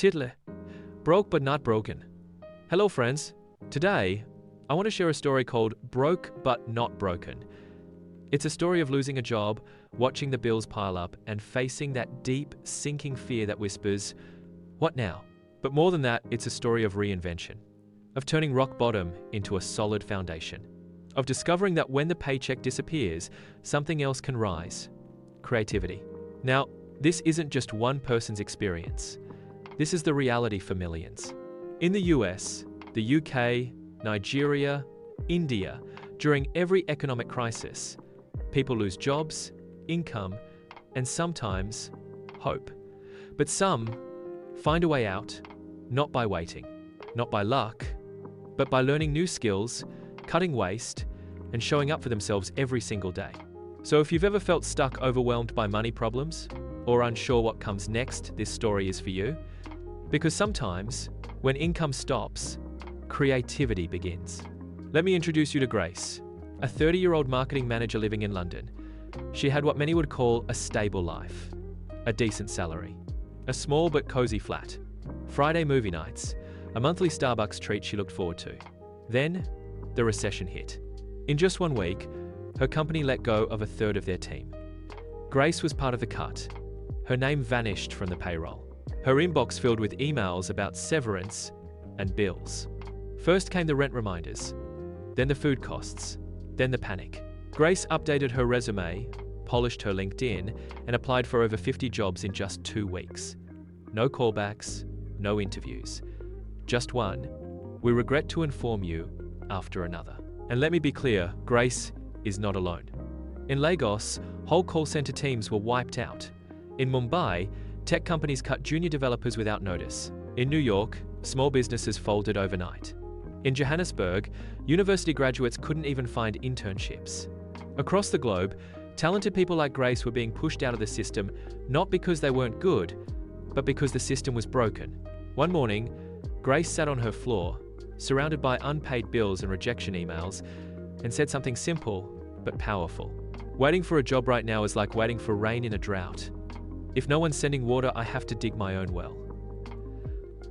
Title: Broke but not broken. Hello friends, today I want to share a story called Broke but Not Broken. It's a story of losing a job, watching the bills pile up, and facing that deep, sinking fear that whispers, what now? But more than that, it's a story of reinvention, of turning rock bottom into a solid foundation, of discovering that when the paycheck disappears, something else can rise: creativity. Now, this isn't just one person's experience. This is the reality for millions. In the US, the UK, Nigeria, India, during every economic crisis, people lose jobs, income, and sometimes hope. But some find a way out, not by waiting, not by luck, but by learning new skills, cutting waste, and showing up for themselves every single day. So if you've ever felt stuck, overwhelmed by money problems, or unsure what comes next, this story is for you. Because sometimes, when income stops, creativity begins. Let me introduce you to Grace, a 30-year-old marketing manager living in London. She had what many would call a stable life, a decent salary, a small but cozy flat, Friday movie nights, a monthly Starbucks treat she looked forward to. Then, the recession hit. In just 1 week, her company let go of a third of their team. Grace was part of the cut. Her name vanished from the payroll. Her inbox filled with emails about severance and bills. First came the rent reminders, then the food costs, then the panic. Grace updated her resume, polished her LinkedIn, and applied for over 50 jobs in just 2 weeks. No callbacks, no interviews. Just one: we regret to inform you, after another. And let me be clear, Grace is not alone. In Lagos, whole call center teams were wiped out. In Mumbai, tech companies cut junior developers without notice. In New York, small businesses folded overnight. In Johannesburg, university graduates couldn't even find internships. Across the globe, talented people like Grace were being pushed out of the system, not because they weren't good, but because the system was broken. One morning, Grace sat on her floor, surrounded by unpaid bills and rejection emails, and said something simple but powerful. Waiting for a job right now is like waiting for rain in a drought. If no one's sending water, I have to dig my own well.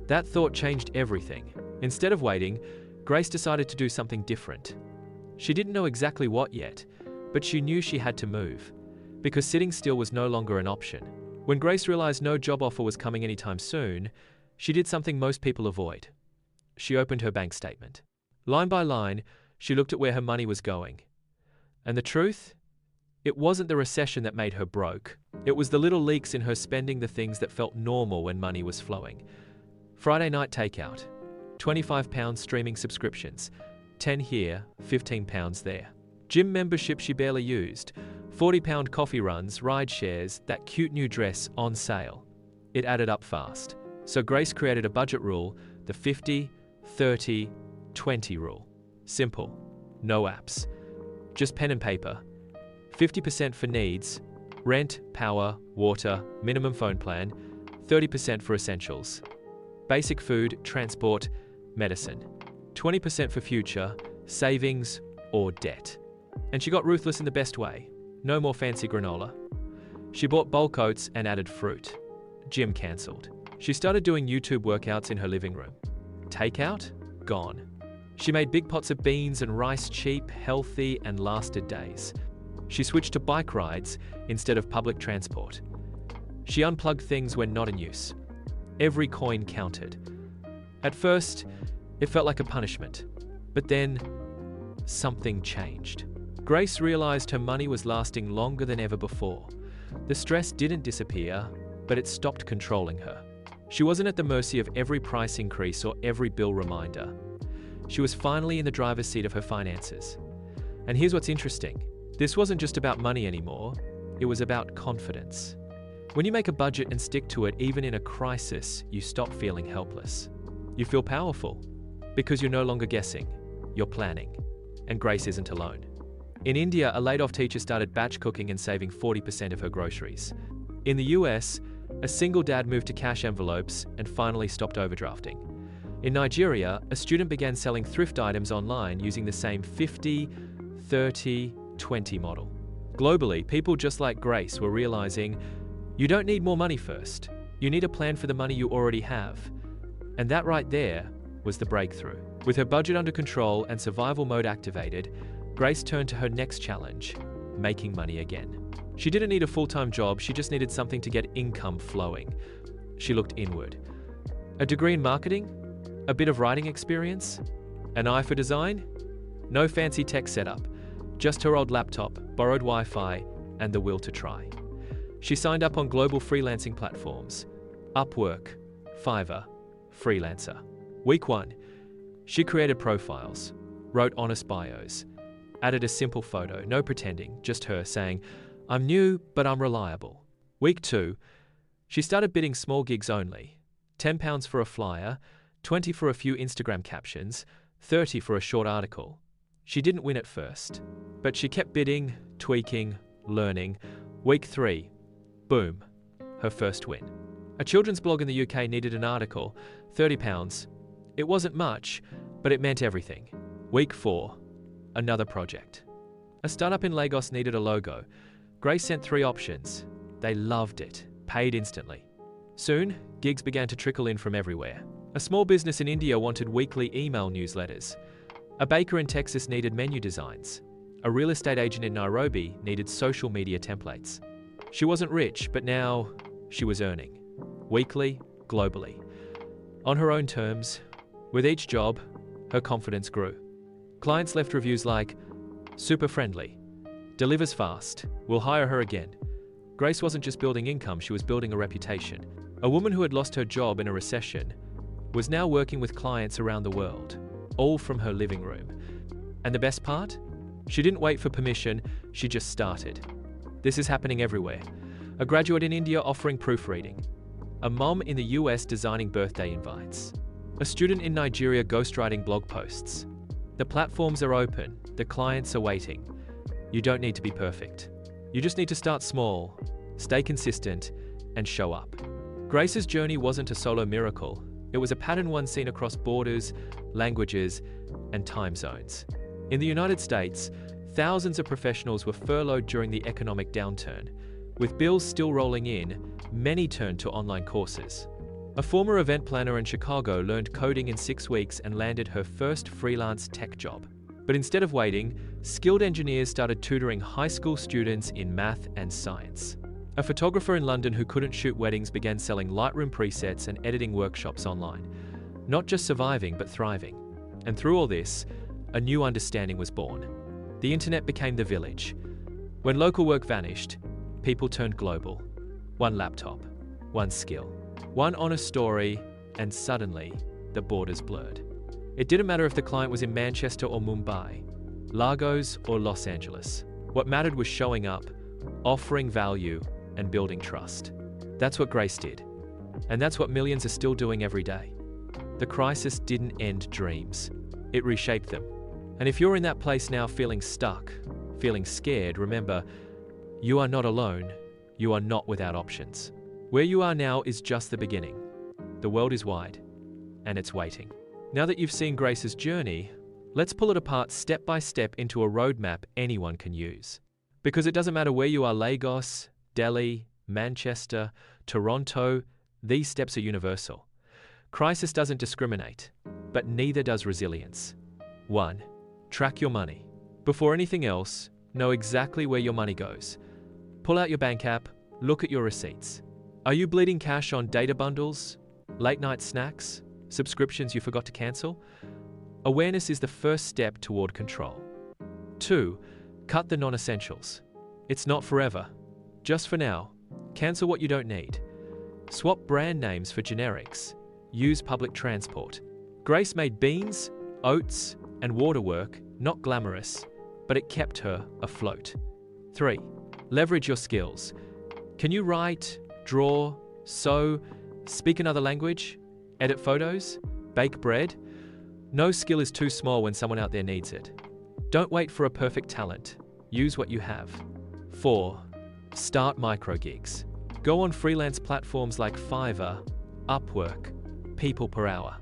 That thought changed everything. Instead of waiting, Grace decided to do something different. She didn't know exactly what yet, but she knew she had to move, because sitting still was no longer an option. When Grace realized no job offer was coming anytime soon, she did something most people avoid. She opened her bank statement. Line by line, she looked at where her money was going. And the truth? It wasn't the recession that made her broke. It was the little leaks in her spending the things that felt normal when money was flowing. Friday night takeout, £25 streaming subscriptions, 10 here, £15 there. Gym membership she barely used, £40 coffee runs, ride shares, that cute new dress on sale. It added up fast. So Grace created a budget rule, the 50, 30, 20 rule. Simple, no apps, just pen and paper. 50% for needs, rent, power, water, minimum phone plan, 30% for essentials, basic food, transport, medicine, 20% for future, savings, or debt. And she got ruthless in the best way. No more fancy granola. She bought bulk oats and added fruit. Gym cancelled. She started doing YouTube workouts in her living room. Takeout? Gone. She made big pots of beans and rice, cheap, healthy, and lasted days. She switched to bike rides instead of public transport. She unplugged things when not in use. Every coin counted. At first, it felt like a punishment, but then something changed. Grace realized her money was lasting longer than ever before. The stress didn't disappear, but it stopped controlling her. She wasn't at the mercy of every price increase or every bill reminder. She was finally in the driver's seat of her finances. And here's what's interesting. This wasn't just about money anymore, it was about confidence. When you make a budget and stick to it, even in a crisis, you stop feeling helpless. You feel powerful, because you're no longer guessing, you're planning. And Grace isn't alone. In India, a laid-off teacher started batch cooking and saving 40% of her groceries. In the US, a single dad moved to cash envelopes and finally stopped overdrafting. In Nigeria, a student began selling thrift items online using the same 50, 30, 20 model. Globally, people just like Grace were realizing you don't need more money first. You need a plan for the money you already have. And that right there was the breakthrough. With her budget under control and survival mode activated, Grace turned to her next challenge, making money again. She didn't need a full-time job, she just needed something to get income flowing. She looked inward. A degree in marketing? A bit of writing experience? An eye for design? No fancy tech setup, just her old laptop, borrowed Wi-Fi, and the will to try. She signed up on global freelancing platforms, Upwork, Fiverr, Freelancer. Week 1, she created profiles, wrote honest bios, added a simple photo, no pretending, just her saying, "I'm new, but I'm reliable." Week 2, she started bidding small gigs only, £10 for a flyer, 20 for a few Instagram captions, 30 for a short article. She didn't win at first, but she kept bidding, tweaking, learning. Week 3, boom, her first win. A children's blog in the UK needed an article, £30. It wasn't much, but it meant everything. Week 4, another project. A startup in Lagos needed a logo. Grace sent 3 options. They loved it, paid instantly. Soon, gigs began to trickle in from everywhere. A small business in India wanted weekly email newsletters. A baker in Texas needed menu designs. A real estate agent in Nairobi needed social media templates. She wasn't rich, but now she was earning. Weekly, globally. On her own terms. With each job, her confidence grew. Clients left reviews like, "Super friendly, delivers fast, we'll hire her again." Grace wasn't just building income, she was building a reputation. A woman who had lost her job in a recession was now working with clients around the world, all from her living room. And the best part? She didn't wait for permission, she just started. This is happening everywhere. A graduate in India offering proofreading. A mom in the US designing birthday invites. A student in Nigeria ghostwriting blog posts. The platforms are open, the clients are waiting. You don't need to be perfect. You just need to start small, stay consistent, and show up. Grace's journey wasn't a solo miracle. It was a pattern one seen across borders, languages, and time zones. In the United States, thousands of professionals were furloughed during the economic downturn. With bills still rolling in, many turned to online courses. A former event planner in Chicago learned coding in 6 weeks and landed her first freelance tech job. But instead of waiting, skilled engineers started tutoring high school students in math and science. A photographer in London who couldn't shoot weddings began selling Lightroom presets and editing workshops online. Not just surviving, but thriving. And through all this, a new understanding was born. The internet became the village. When local work vanished, people turned global. One laptop, one skill, one honest story, and suddenly, the borders blurred. It didn't matter if the client was in Manchester or Mumbai, Lagos or Los Angeles. What mattered was showing up, offering value, and building trust. That's what Grace did. And that's what millions are still doing every day. The crisis didn't end dreams. It reshaped them. And if you're in that place now feeling stuck, feeling scared, remember, you are not alone. You are not without options. Where you are now is just the beginning. The world is wide, and it's waiting. Now that you've seen Grace's journey, let's pull it apart step by step into a roadmap anyone can use. Because it doesn't matter where you are, Lagos, Delhi, Manchester, Toronto, these steps are universal. Crisis doesn't discriminate, but neither does resilience. 1. Track your money. Before anything else, know exactly where your money goes. Pull out your bank app, look at your receipts. Are you bleeding cash on data bundles, late night snacks, subscriptions you forgot to cancel? Awareness is the first step toward control. 2. Cut the non-essentials. It's not forever. Just for now. Cancel what you don't need. Swap brand names for generics. Use public transport. Grace made beans, oats, and water work not glamorous, but it kept her afloat. 3. Leverage your skills. Can you write, draw, sew, speak another language, edit photos, bake bread? No skill is too small when someone out there needs it. Don't wait for a perfect talent. Use what you have. 4. Start micro gigs. Go on freelance platforms like Fiverr, Upwork, People Per Hour.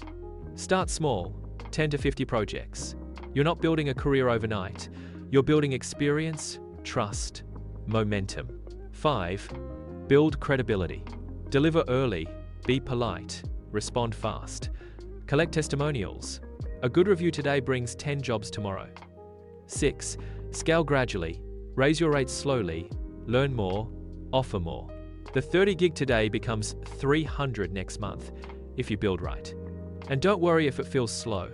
Start small, 10 to 50 projects. You're not building a career overnight. You're building experience, trust, momentum. 5. Build credibility. Deliver early, Be polite. Respond fast. Collect testimonials. A good review today brings 10 jobs tomorrow. 6. Scale gradually. Raise your rates slowly. Learn more. Offer more. The 30 gig today becomes 300 next month if you build right. And don't worry if it feels slow.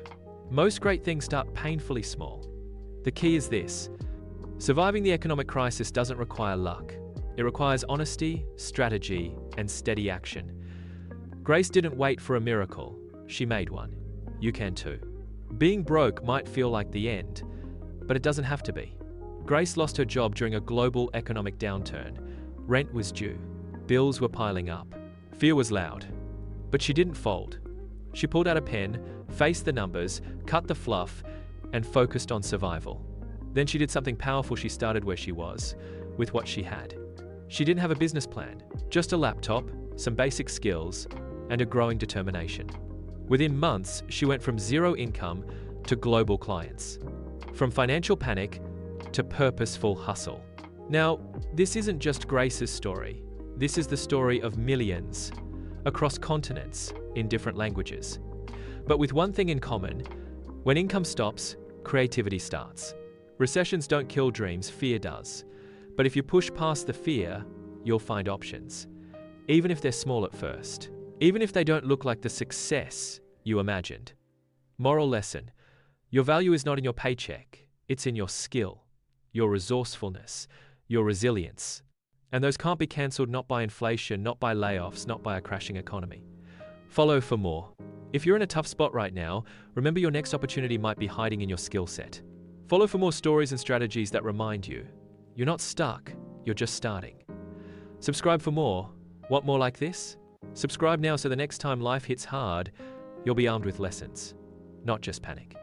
Most great things start painfully small. The key is this: surviving the economic crisis doesn't require luck. It requires honesty, strategy, and steady action. Grace didn't wait for a miracle. She made one. You can too. Being broke might feel like the end, but it doesn't have to be. Grace lost her job during a global economic downturn. Rent was due. Bills were piling up. Fear was loud. But she didn't fold. She pulled out a pen, faced the numbers, cut the fluff, and focused on survival. Then she did something powerful. She started where she was, with what she had. She didn't have a business plan, just a laptop, some basic skills, and a growing determination. Within months, she went from zero income to global clients, from financial panic to purposeful hustle. Now, this isn't just Grace's story. This is the story of millions across continents in different languages. But with one thing in common: when income stops, creativity starts. Recessions don't kill dreams, fear does. But if you push past the fear, you'll find options, even if they're small at first, even if they don't look like the success you imagined. Moral lesson: your value is not in your paycheck, it's in your skill, your resourcefulness, your resilience. And those can't be cancelled, not by inflation, not by layoffs, not by a crashing economy. Follow for more. If you're in a tough spot right now, remember your next opportunity might be hiding in your skill set. Follow for more stories and strategies that remind you you're not stuck, you're just starting. Subscribe for more. Want more like this? Subscribe now so the next time life hits hard, you'll be armed with lessons, not just panic.